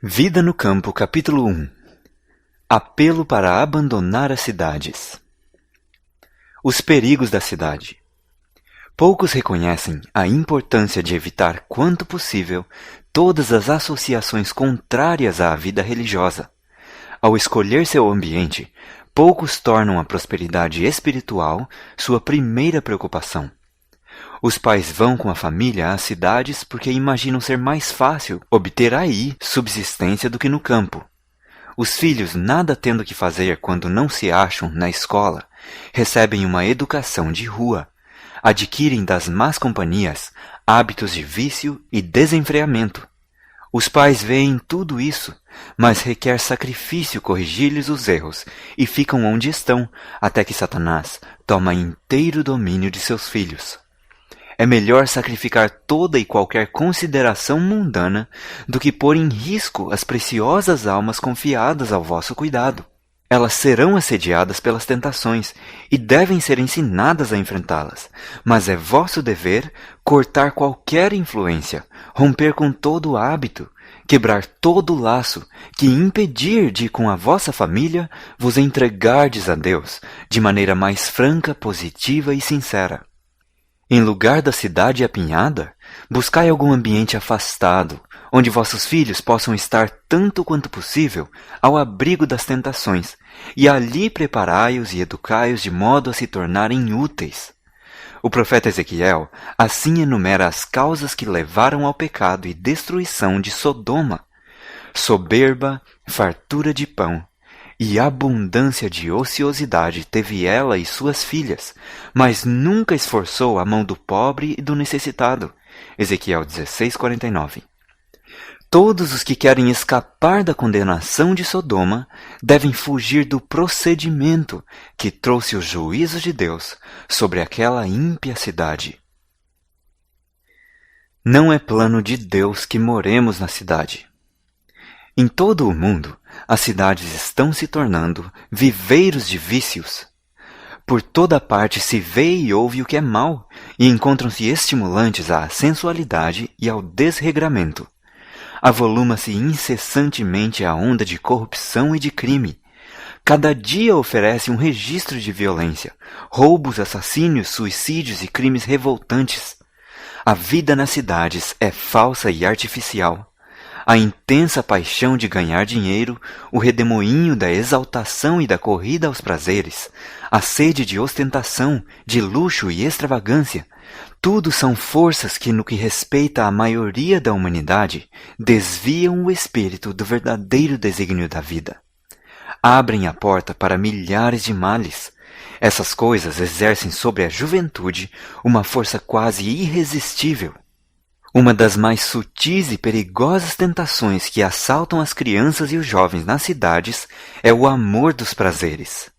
Vida no Campo, capítulo 1. Apelo para abandonar as cidades. Os perigos da cidade. Poucos reconhecem a importância de evitar quanto possível todas as associações contrárias à vida religiosa. Ao escolher seu ambiente, poucos tornam a prosperidade espiritual sua primeira preocupação. Os pais vão com a família às cidades porque imaginam ser mais fácil obter aí subsistência do que no campo. Os filhos, nada tendo que fazer quando não se acham na escola, recebem uma educação de rua, adquirem das más companhias hábitos de vício e desenfreamento. Os pais veem tudo isso, mas requer sacrifício corrigir-lhes os erros e ficam onde estão até que Satanás toma inteiro domínio de seus filhos. É melhor sacrificar toda e qualquer consideração mundana do que pôr em risco as preciosas almas confiadas ao vosso cuidado. Elas serão assediadas pelas tentações e devem ser ensinadas a enfrentá-las, mas é vosso dever cortar qualquer influência, romper com todo o hábito, quebrar todo o laço que impedir de, com a vossa família, vos entregardes a Deus de maneira mais franca, positiva e sincera. Em lugar da cidade apinhada, buscai algum ambiente afastado, onde vossos filhos possam estar tanto quanto possível ao abrigo das tentações, e ali preparai-os e educai-os de modo a se tornarem úteis. O profeta Ezequiel assim enumera as causas que levaram ao pecado e destruição de Sodoma: soberba, fartura de pão, e abundância de ociosidade teve ela e suas filhas, mas nunca esforçou a mão do pobre e do necessitado. Ezequiel 16:49. Todos os que querem escapar da condenação de Sodoma devem fugir do procedimento que trouxe o juízo de Deus sobre aquela ímpia cidade. Não é plano de Deus que moremos na cidade. Em todo o mundo, as cidades estão se tornando viveiros de vícios. Por toda parte se vê e ouve o que é mal, e encontram-se estimulantes à sensualidade e ao desregramento. Avoluma-se incessantemente a onda de corrupção e de crime. Cada dia oferece um registro de violência, roubos, assassínios, suicídios e crimes revoltantes. A vida nas cidades é falsa e artificial. A intensa paixão de ganhar dinheiro, o redemoinho da exaltação e da corrida aos prazeres, a sede de ostentação, de luxo e extravagância, tudo são forças que, no que respeita à maioria da humanidade, desviam o espírito do verdadeiro desígnio da vida. Abrem a porta para milhares de males. Essas coisas exercem sobre a juventude uma força quase irresistível. Uma das mais sutis e perigosas tentações que assaltam as crianças e os jovens nas cidades é o amor dos prazeres.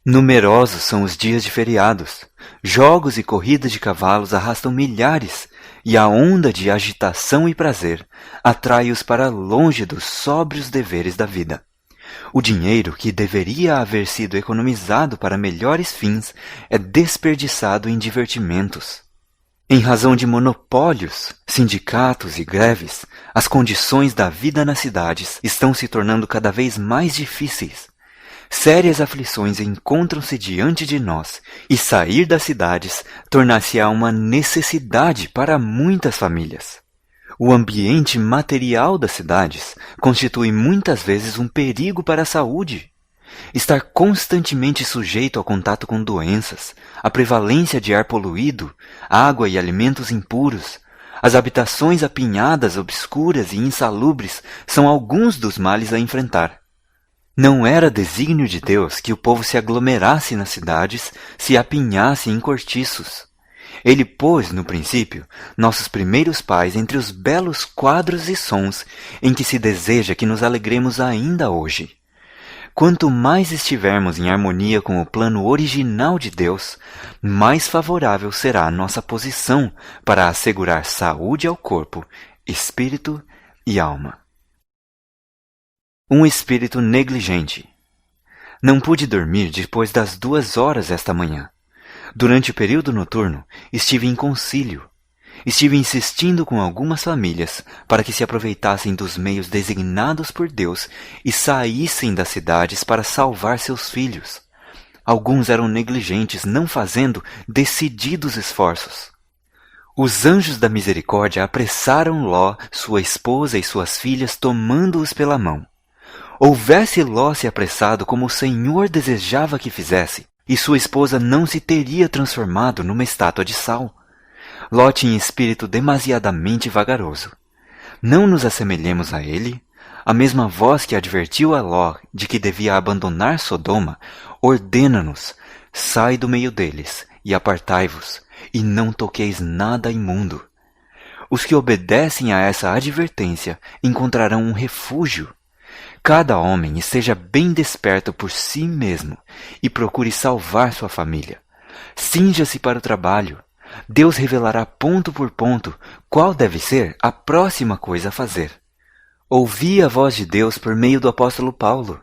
Numerosos são os dias de feriados. Jogos e corridas de cavalos arrastam milhares, e a onda de agitação e prazer atrai-os para longe dos sóbrios deveres da vida. O dinheiro que deveria haver sido economizado para melhores fins é desperdiçado em divertimentos. Em razão de monopólios, sindicatos e greves, as condições da vida nas cidades estão se tornando cada vez mais difíceis. Sérias aflições encontram-se diante de nós, e sair das cidades tornar-se-á uma necessidade para muitas famílias. O ambiente material das cidades constitui muitas vezes um perigo para a saúde. Estar constantemente sujeito ao contato com doenças, a prevalência de ar poluído, água e alimentos impuros, as habitações apinhadas, obscuras e insalubres são alguns dos males a enfrentar. Não era desígnio de Deus que o povo se aglomerasse nas cidades, se apinhasse em cortiços. Ele pôs, no princípio, nossos primeiros pais entre os belos quadros e sons em que se deseja que nos alegremos ainda hoje. Quanto mais estivermos em harmonia com o plano original de Deus, mais favorável será a nossa posição para assegurar saúde ao corpo, espírito e alma. Um espírito negligente. Não pude dormir depois das 2 horas esta manhã. Durante o período noturno, estive em concílio. estive insistindo com algumas famílias para que se aproveitassem dos meios designados por Deus e saíssem das cidades para salvar seus filhos. Alguns eram negligentes, não fazendo decididos esforços. Os anjos da misericórdia apressaram Ló, sua esposa e suas filhas, tomando-os pela mão. Houvesse Ló se apressado como o Senhor desejava que fizesse, e sua esposa não se teria transformado numa estátua de sal. Ló tinha espírito demasiadamente vagaroso. Não nos assemelhemos a ele? A mesma voz que advertiu a Ló de que devia abandonar Sodoma, ordena-nos: sai do meio deles e apartai-vos, e não toqueis nada imundo. Os que obedecem a essa advertência encontrarão um refúgio. Cada homem esteja bem desperto por si mesmo e procure salvar sua família. Cinja-se para o trabalho. Deus revelará ponto por ponto qual deve ser a próxima coisa a fazer. Ouvi a voz de Deus por meio do apóstolo Paulo.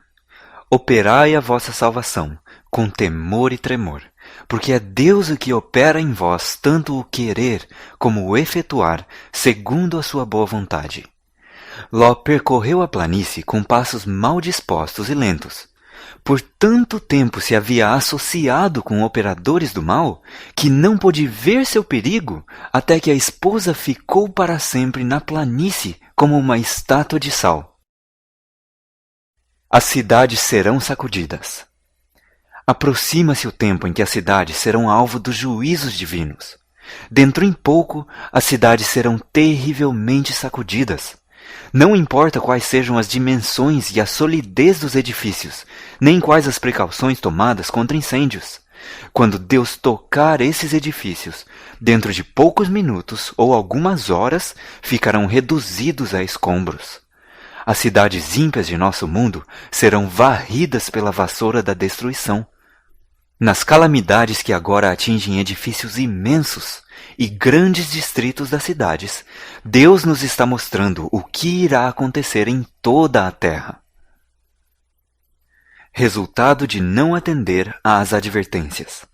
Operai a vossa salvação com temor e tremor, porque é Deus o que opera em vós tanto o querer como o efetuar, segundo a sua boa vontade. Ló percorreu a planície com passos mal dispostos e lentos. Por tanto tempo se havia associado com operadores do mal, que não pôde ver seu perigo, até que a esposa ficou para sempre na planície como uma estátua de sal. As cidades serão sacudidas. Aproxima-se o tempo em que as cidades serão alvo dos juízos divinos. Dentro em pouco, as cidades serão terrivelmente sacudidas. Não importa quais sejam as dimensões e a solidez dos edifícios, nem quais as precauções tomadas contra incêndios. Quando Deus tocar esses edifícios, dentro de poucos minutos ou algumas horas, ficarão reduzidos a escombros. As cidades ímpias de nosso mundo serão varridas pela vassoura da destruição. Nas calamidades que agora atingem edifícios imensos e grandes distritos das cidades, Deus nos está mostrando o que irá acontecer em toda a terra. Resultado de não atender às advertências.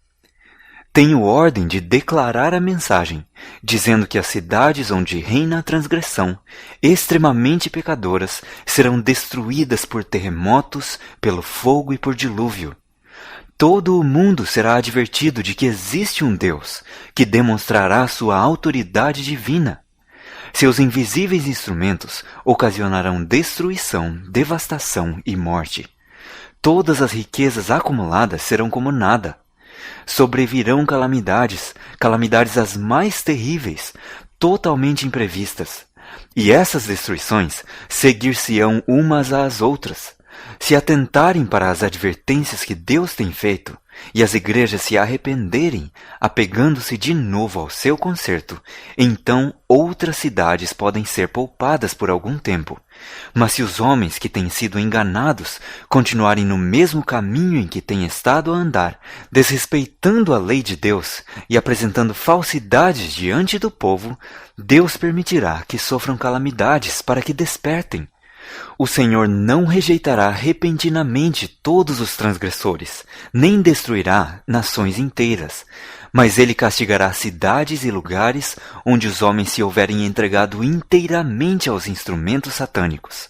Tenho ordem de declarar a mensagem, dizendo que as cidades onde reina a transgressão, extremamente pecadoras, serão destruídas por terremotos, pelo fogo e por dilúvio. Todo o mundo será advertido de que existe um Deus, que demonstrará sua autoridade divina. Seus invisíveis instrumentos ocasionarão destruição, devastação e morte. Todas as riquezas acumuladas serão como nada. Sobrevirão calamidades, calamidades as mais terríveis, totalmente imprevistas. E essas destruições seguir-se-ão umas às outras. Se atentarem para as advertências que Deus tem feito, e as igrejas se arrependerem, apegando-se de novo ao seu conserto, então outras cidades podem ser poupadas por algum tempo. Mas se os homens que têm sido enganados continuarem no mesmo caminho em que têm estado a andar, desrespeitando a lei de Deus e apresentando falsidades diante do povo, Deus permitirá que sofram calamidades para que despertem. O Senhor não rejeitará repentinamente todos os transgressores, nem destruirá nações inteiras, mas ele castigará cidades e lugares onde os homens se houverem entregado inteiramente aos instrumentos satânicos.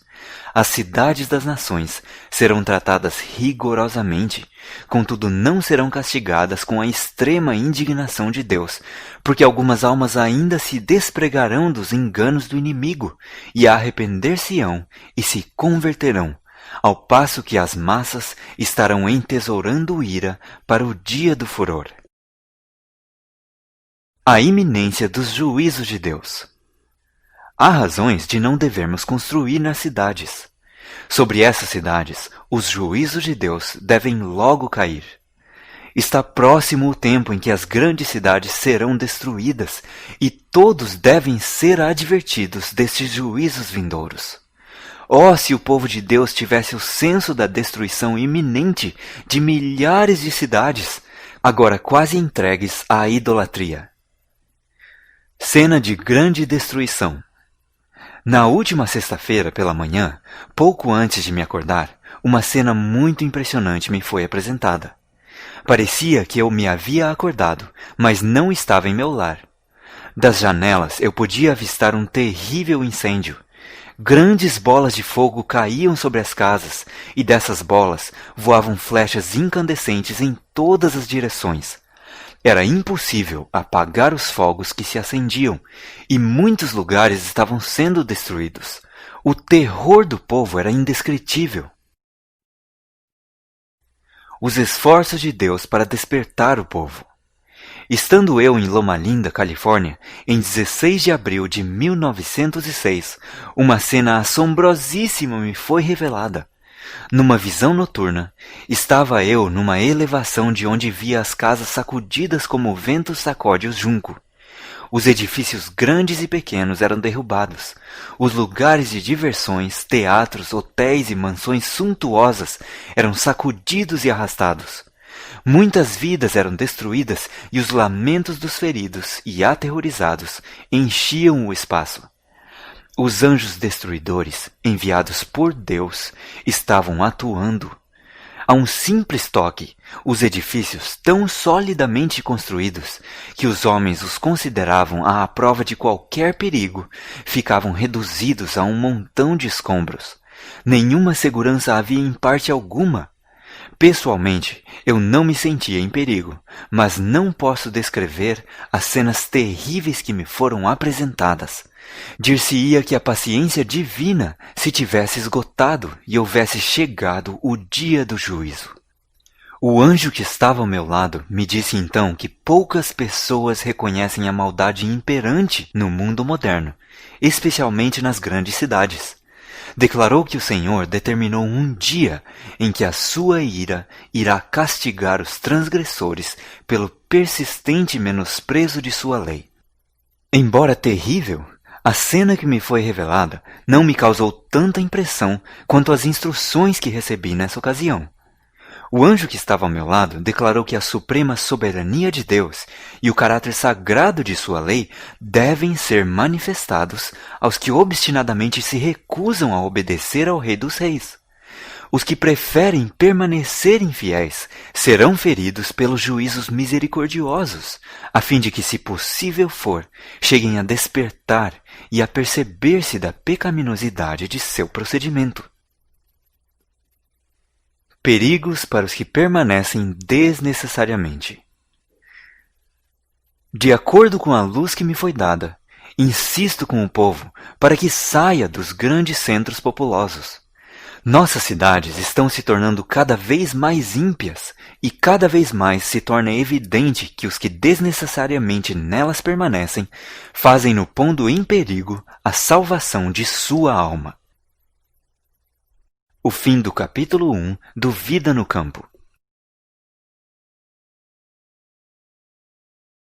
As cidades das nações serão tratadas rigorosamente, contudo não serão castigadas com a extrema indignação de Deus, porque algumas almas ainda se despregarão dos enganos do inimigo, e arrepender-se-ão e se converterão, ao passo que as massas estarão entesourando ira para o dia do furor. A iminência dos juízos de Deus. Há razões de não devermos construir nas cidades. Sobre essas cidades, os juízos de Deus devem logo cair. Está próximo o tempo em que as grandes cidades serão destruídas, e todos devem ser advertidos destes juízos vindouros. Oh, se o povo de Deus tivesse o senso da destruição iminente de milhares de cidades, agora quase entregues à idolatria. Cena de grande destruição. Na última sexta-feira pela manhã, pouco antes de me acordar, uma cena muito impressionante me foi apresentada. Parecia que eu me havia acordado, mas não estava em meu lar. Das janelas eu podia avistar um terrível incêndio. Grandes bolas de fogo caíam sobre as casas, e dessas bolas voavam flechas incandescentes em todas as direções. Era impossível apagar os fogos que se acendiam, e muitos lugares estavam sendo destruídos. O terror do povo era indescritível. Os esforços de Deus para despertar o povo. Estando eu em Loma Linda, Califórnia, em 16 de abril de 1906, uma cena assombrosíssima me foi revelada. Numa visão noturna, estava eu numa elevação de onde via as casas sacudidas como o vento sacode o junco. Os edifícios grandes e pequenos eram derrubados. Os lugares de diversões, teatros, hotéis e mansões suntuosas eram sacudidos e arrastados. Muitas vidas eram destruídas e os lamentos dos feridos e aterrorizados enchiam o espaço. Os anjos destruidores, enviados por Deus, estavam atuando. A um simples toque, os edifícios tão solidamente construídos que os homens os consideravam à prova de qualquer perigo, ficavam reduzidos a um montão de escombros. Nenhuma segurança havia em parte alguma. Pessoalmente, eu não me sentia em perigo, mas não posso descrever as cenas terríveis que me foram apresentadas. Dir-se-ia que a paciência divina se tivesse esgotado e houvesse chegado o dia do juízo. O anjo que estava ao meu lado me disse então que poucas pessoas reconhecem a maldade imperante no mundo moderno, especialmente nas grandes cidades. Declarou que o Senhor determinou um dia em que a sua ira irá castigar os transgressores pelo persistente menosprezo de sua lei. Embora terrível, a cena que me foi revelada não me causou tanta impressão quanto as instruções que recebi nessa ocasião. O anjo que estava ao meu lado declarou que a suprema soberania de Deus e o caráter sagrado de sua lei devem ser manifestados aos que obstinadamente se recusam a obedecer ao Rei dos Reis. Os que preferem permanecer infiéis serão feridos pelos juízos misericordiosos, a fim de que, se possível for, cheguem a despertar e a perceber-se da pecaminosidade de seu procedimento. Perigos para os que permanecem desnecessariamente. De acordo com a luz que me foi dada, insisto com o povo para que saia dos grandes centros populosos. Nossas cidades estão se tornando cada vez mais ímpias e cada vez mais se torna evidente que os que desnecessariamente nelas permanecem fazem-no pondo em perigo a salvação de sua alma. O fim do capítulo 1 do Vida no Campo.